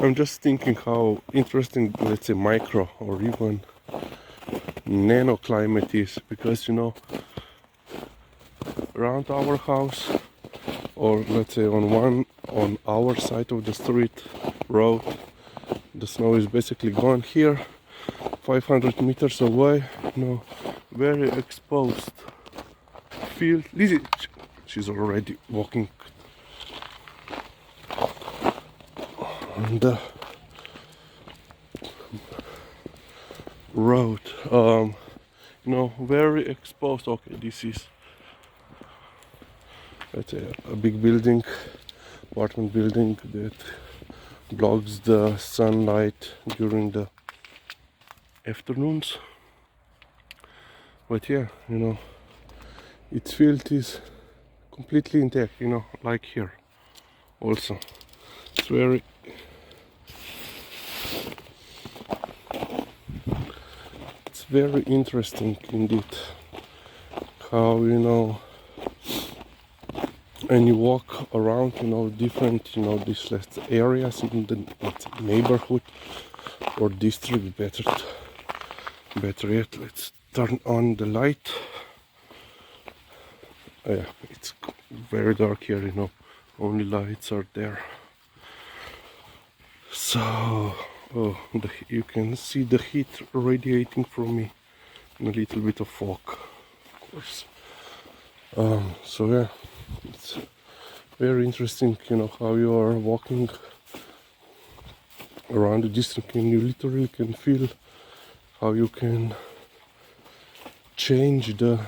I'm just thinking how interesting, let's say, micro or even nano climate is, because around our house, or let's say on our side of the street road, the snow is basically gone. Here 500 meters away, very exposed field. Lizzie, she's already walking on the road. Very exposed. Okay, this is, let's say, a big building, apartment building that blocks the sunlight during the afternoons. But yeah, its field is completely intact, like here also. It's very interesting indeed how, and you walk around, different, these areas in the neighborhood or district. Better yet, let's turn on the light. Yeah, it's very dark here, only lights are there. So, you can see the heat radiating from me, and a little bit of fog, of course. So yeah, it's very interesting, how you are walking around the district and you literally can feel how you can change the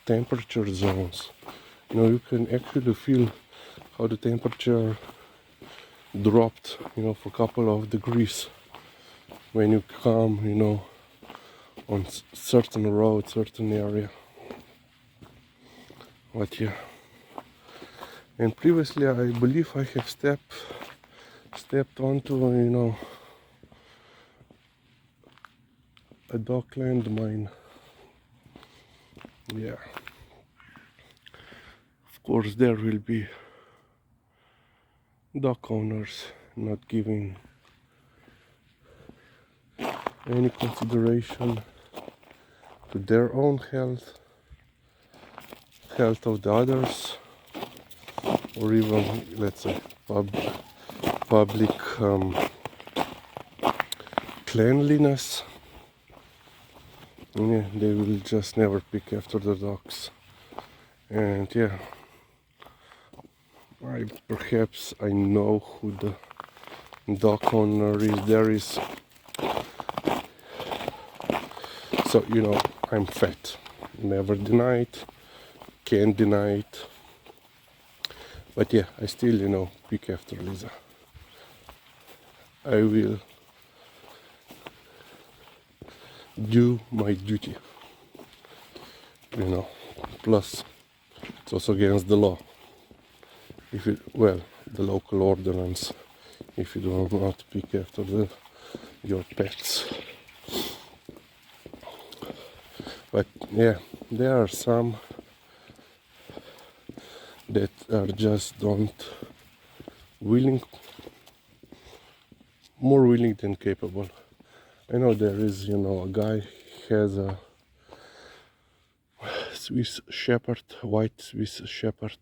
temperature zones. You can actually feel how the temperature dropped, for a couple of degrees when you come, on certain road, certain area. But yeah, and previously I believe I have stepped onto, a dock landmine. Yeah, of course there will be dock owners not giving any consideration to their own health of the others, or even, let's say, public cleanliness. Yeah, they will just never pick after the docks. And yeah, perhaps I know who the dock owner is. There is, so I'm fat, never deny it, can't deny it, but yeah, I still pick after Liza. I will do my duty, plus it's also against the law, the local ordinance, if you do not pick after your pets. But yeah, there are some that are just more willing than capable. I know there is, a guy has a Swiss Shepherd, white Swiss Shepherd,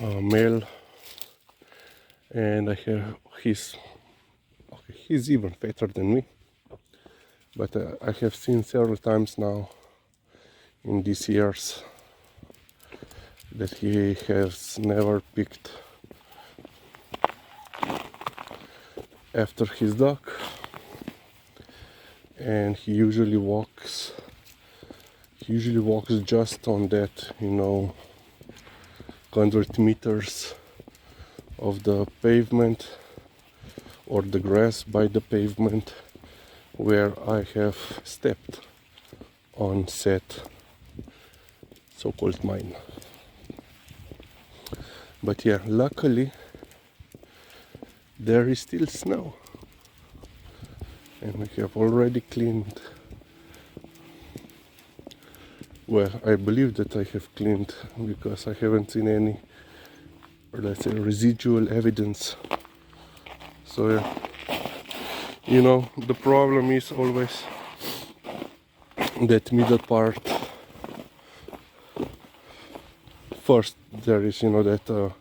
male, and I have he's even fatter than me, but I have seen several times now in these years that he has never picked after his dog, and he usually walks just on that 100 meters of the pavement or the grass by the pavement where I have stepped on set so-called mine. But yeah, luckily there is still snow, and I have already cleaned. Well, I believe that I have cleaned, because I haven't seen any let's say, residual evidence. So yeah, you know, the problem is always that middle part. First, there is, you know, that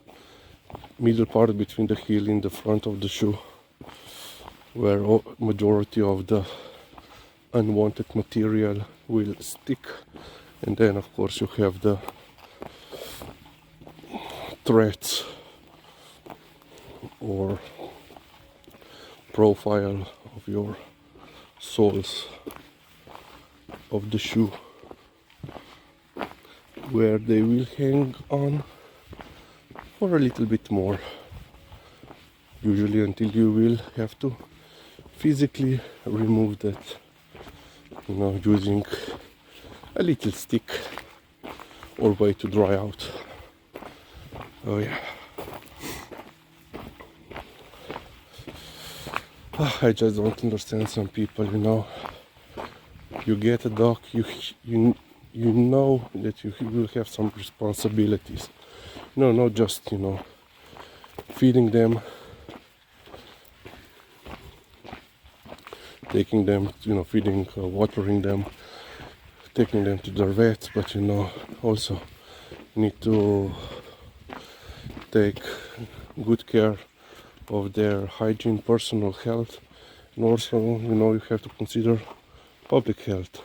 middle part between the heel and the front of the shoe, where majority of the unwanted material will stick, and then of course you have the threads or profile of your soles of the shoe, where they will hang on for a little bit more, usually until you will have to physically remove that, you know, using a little stick or way to dry out. Oh yeah. I just don't understand some people, you know. You get a dog, you know that you will have some responsibilities. No, not just, you know, feeding them, taking them, you know, feeding, watering them, taking them to their vets, but you know, also need to take good care of their hygiene, personal health, and also, you know, you have to consider public health.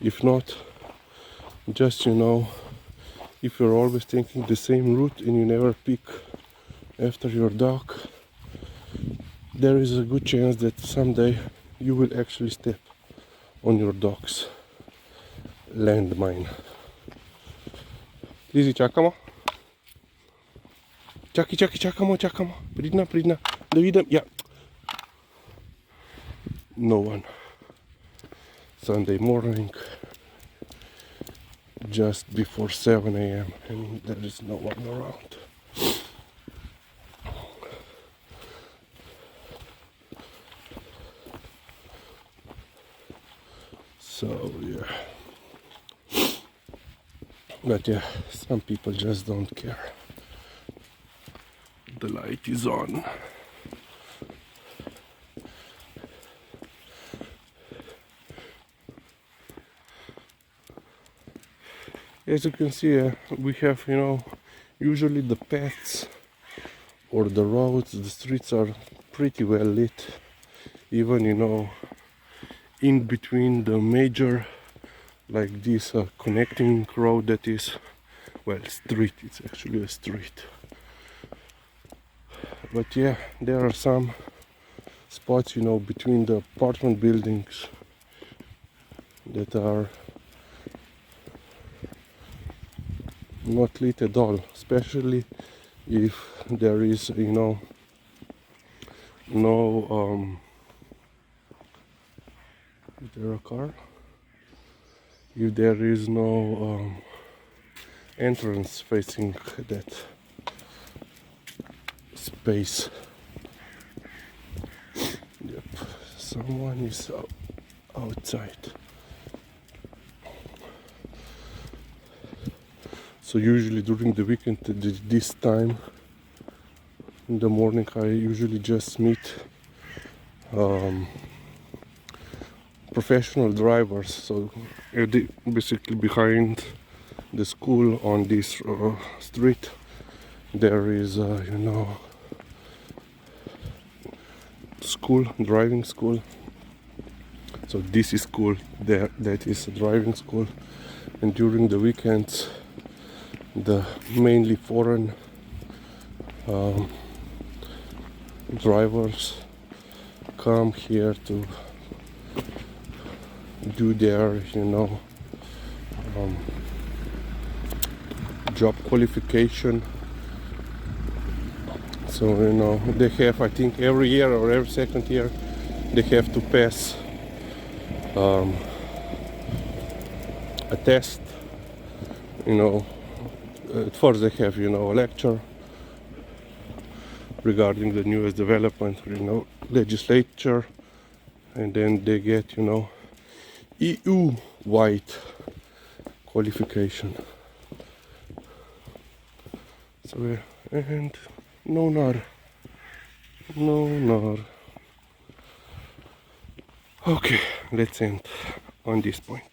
If not, just, you know, if you're always taking the same route and you never pick after your dog, there is a good chance that someday you will actually step on your dog's landmine. Lizzy, čakamo? Čakamo. Pridna. Da vidim, ja. No one. Sunday morning, just before 7 a.m. and there is no one around. So yeah, but yeah, some people just don't care. The light is on. As you can see, we have, you know, usually the paths or the roads, the streets are pretty well lit. Even, you know, in between the major, like this connecting road that is, well, street, it's actually a street. But yeah, there are some spots, you know, between the apartment buildings that are not lit at all, especially if there is, you know, no is there a car? If there is no entrance facing that space. Yep, someone is outside. So usually during the weekend, this time in the morning, I usually just meet professional drivers. So basically behind the school on this street, there is, you know, school, driving school. So this is school, that is a driving school, and during the weekends, the mainly foreign drivers come here to do their, you know, job qualification. So, you know, they have, I think every year or every second year, they have to pass a test. You know, at first they have, you know, a lecture regarding the newest development, you know, legislature, and then they get, you know, EU-wide qualification. So and no nor. No nor. Okay, let's end on this point.